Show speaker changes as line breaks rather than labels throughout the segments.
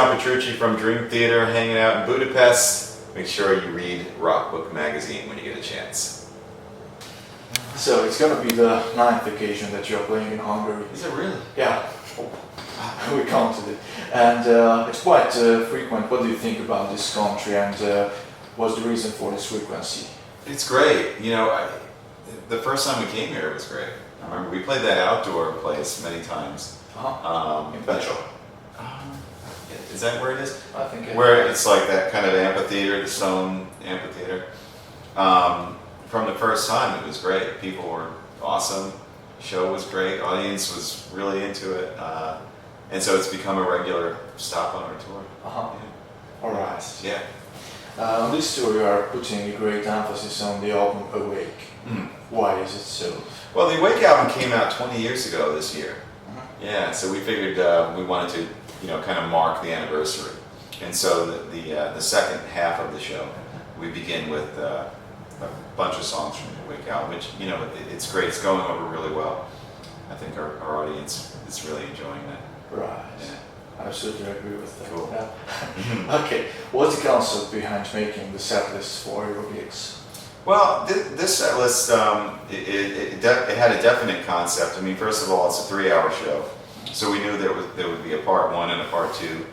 John Petrucci from Dream Theater, hanging out in Budapest. Make sure you read Rock Book magazine when you get a chance.
So it's going to be the 9th occasion that you're playing in Hungary.
Is it really?
Yeah, we counted it. And it's quite frequent. What do you think about this country, and what's the reason for this frequency?
It's great. You know, the first time we came here, it was great. I remember we played that outdoor place many times.
In Petra.
Is that where it is?
I think
where it's like that kind of amphitheater, the stone amphitheater. From the first time, it was great. People were awesome. Show was great. Audience was really into it. And so it's become a regular stop on our tour.
Yeah. All right.
Yeah.
On this tour, you are putting a great emphasis on the album Awake. Why is it so?
Well, the Awake album came out 20 years ago this year. Yeah, so we figured we wanted to, kind of mark the anniversary. And so the second half of the show, we begin with a bunch of songs from the Awake album, which, it's great. It's going over really well. I think our audience is really enjoying that.
Right.
Yeah.
I absolutely agree with that.
Cool.
Yeah. Okay. What's the concept behind making the set list for your gigs?
Well, this set list, it had a definite concept. I mean, first of all, it's a 3-hour show. So we knew there would be a part 1 and a part 2.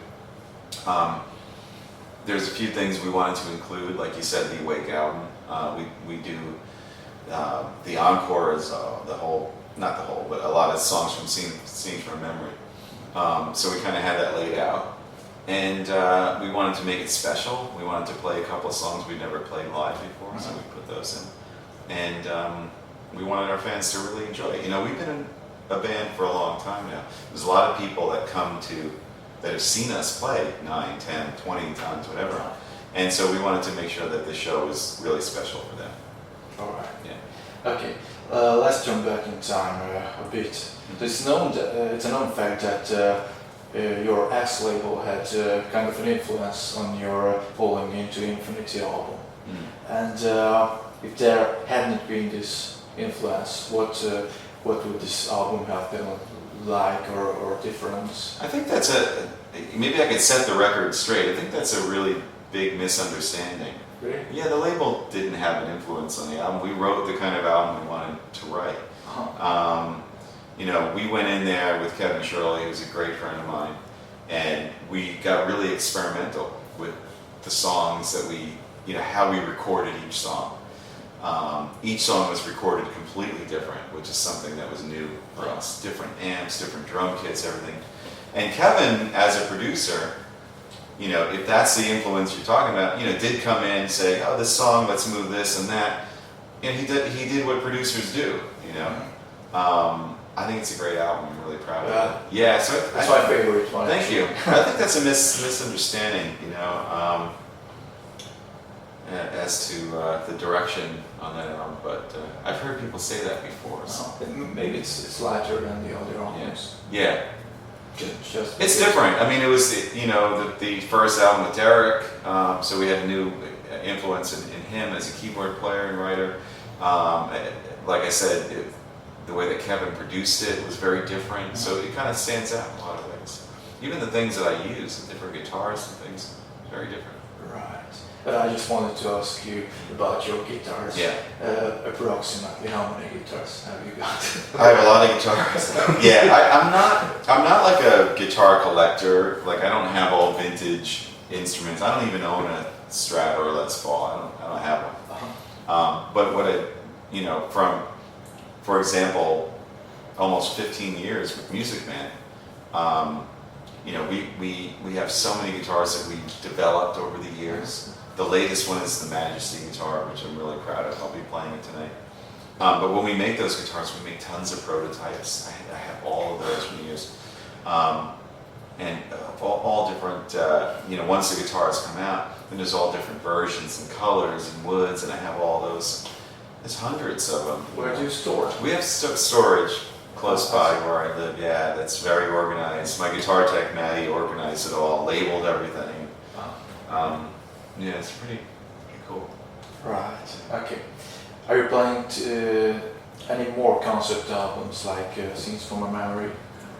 There's a few things we wanted to include, like you said, the Awake album. We do, the encore is not the whole, but a lot of songs from Scenes from Memory. So we kind of had that laid out. And we wanted to make it special. We wanted to play a couple of songs we'd never played live before, so we put those in. And we wanted our fans to really enjoy it. We've been in a band for a long time now. There's a lot of people that that have seen us play 9, 10, 20 times, whatever. And so we wanted to make sure that the show was really special for them.
All right.
Yeah.
Okay. Let's jump back in time a bit. It's a known fact that your ex-label had kind of an influence on your Falling Into Infinity album. And if there hadn't been this influence, what would this album have been like or different?
I think that's maybe I could set the record straight. I think that's a really big misunderstanding.
Really?
Yeah, the label didn't have an influence on the album. We wrote the kind of album we wanted to write. We went in there with Kevin Shirley, who's a great friend of mine, and we got really experimental with the songs that how we recorded each song. Each song was recorded completely different, which is something that was new for us. Different amps, different drum kits, everything. And Kevin, as a producer, if that's the influence you're talking about, did come in and say, oh, this song, let's move this and that. And he did what producers do, I think it's a great album. I'm really proud of it. Yeah, so
that's my favorite one.
Thank you. I think that's a misunderstanding, as to the direction on that album. But I've heard people say that before. So.
Maybe it's lighter than the other albums.
Yeah.
Just
it's different. I mean, it was the first album with Derek, so we had a new influence in him as a keyboard player and writer. Like I said, the way that Kevin produced it was very different, so it kind of stands out in a lot of ways. Even the things that I use, the different guitars and things, very different.
Right. But I just wanted to ask you about your guitars.
Yeah.
Approximately how many guitars have you got?
I have a lot of guitars. Yeah, I'm not like a guitar collector. Like, I don't have all vintage instruments. I don't even own a Strat or a Les Paul. I don't have one. But what for example, almost 15 years with Music Man, we have so many guitars that we developed over the years. The latest one is the Majesty guitar, which I'm really proud of. I'll be playing it tonight. But when we make those guitars, we make tons of prototypes. I have all of those from years. And all different, once the guitars come out, then there's all different versions and colors and woods, and I have all those. There's hundreds of them.
Where do you store it?
We have storage close by where I live, yeah, that's very organized. My guitar tech, Maddie, organized it all, labeled everything. Yeah, it's pretty cool.
Right, okay. Are you planning to any more concept albums like Scenes from a Memory?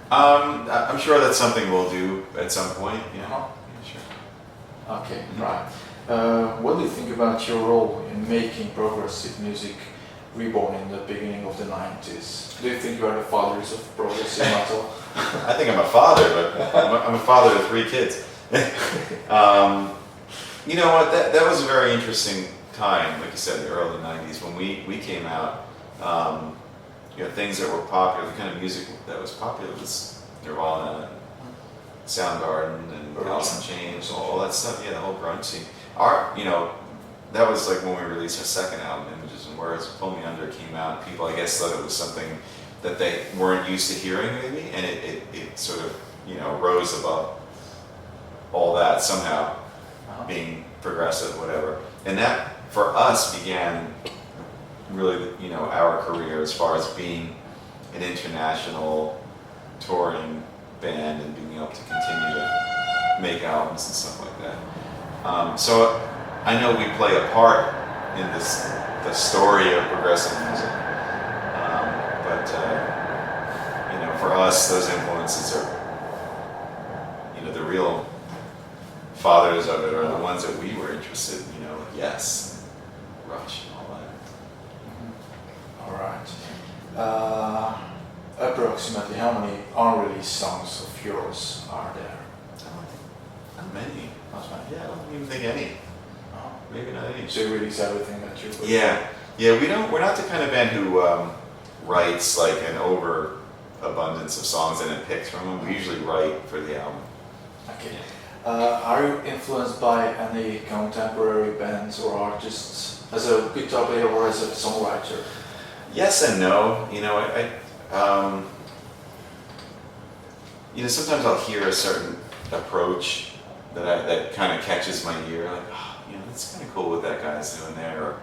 I'm sure that's something we'll do at some point, yeah. Sure.
Okay, right. What do you think about your role in making progressive music reborn in the beginning of the 90s? Do you think you are the fathers of progressive metal?
I think I'm a father, but I'm a father of 3 kids. You know what? That was a very interesting time, like you said, the early 90s when we came out. You know, things that were popular, the kind of music that was popular was Nirvana, Soundgarden, and Alice in Chains, all that stuff. Yeah, the whole grunge scene. You know, that was like when we released our second album, Images and Words. Pull Me Under came out. People, I guess, thought it was something that they weren't used to hearing, maybe, and it sort of, you know, rose above all that somehow, being progressive, whatever. And that, for us, began really, you know, our career as far as being an international touring band and being able to continue to make albums and stuff like that. So I know we play a part in the story of progressive music, but you know, for us, those influences are, you know, the real fathers of it are the ones that we were interested in, you know, like Yes, Rush, and all that.
All right. Approximately how many unreleased songs of yours are there?
Not many.
Not many.
Yeah, I don't even think any.
Oh.
Maybe not any.
So you release everything that you put?
Yeah, we're not the kind of band who writes like an overabundance of songs and then picks from them. We usually write for the album.
Okay. Are you influenced by any contemporary bands or artists as a guitar player or as a songwriter?
Yes and no. You know, you know, sometimes I'll hear a certain approach that kind of catches my ear, like, oh, you know, that's kind of cool what that guy's doing there,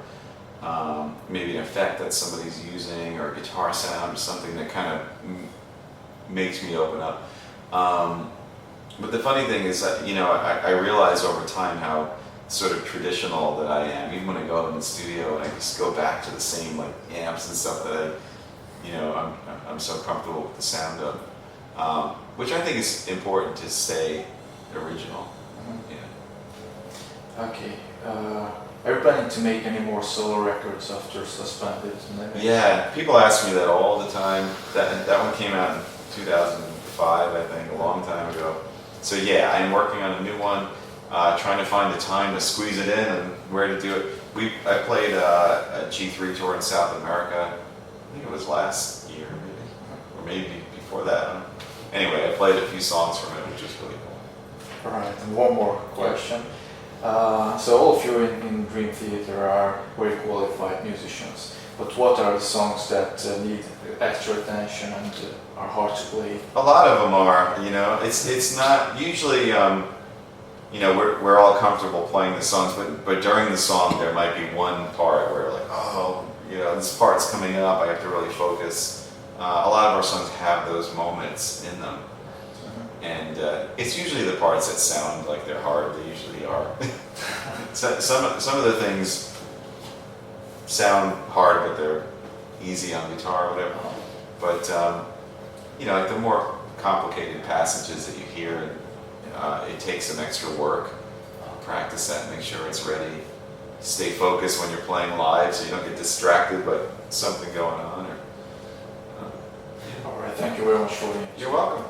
or maybe an effect that somebody's using, or a guitar sound, or something that kind of makes me open up. But the funny thing is that, you know, I realize over time how sort of traditional that I am. Even when I go out in the studio and I just go back to the same like amps and stuff that you know, I'm so comfortable with the sound of, which I think is important to stay original.
Mm-hmm.
Yeah.
Okay. Are you planning to make any more solo records after Suspended?
Yeah, people ask me that all the time. That one came out in 2005, I think, a long time ago. So yeah, I'm working on a new one, trying to find the time to squeeze it in and where to do it. I played a G3 tour in South America. I think it was last year, maybe, or maybe before that. Anyway, I played a few songs from it, which was really cool.
All right, and one more question. So all of you in Dream Theater are very qualified musicians, but what are the songs that need extra attention and are hard to play?
A lot of them are, you know, it's not, usually, you know, we're all comfortable playing the songs, but during the song there might be one part where like, oh, you know, this part's coming up, I have to really focus. A lot of our songs have those moments in them. And it's usually the parts that sound like they're hard, they usually are. So, some of the things sound hard, but they're easy on guitar or whatever. But, you know, like the more complicated passages that you hear, it takes some extra work. Practice that, make sure it's ready. Stay focused when you're playing live so you don't get distracted by something going on.
All right, thank you very much for the
You're welcome.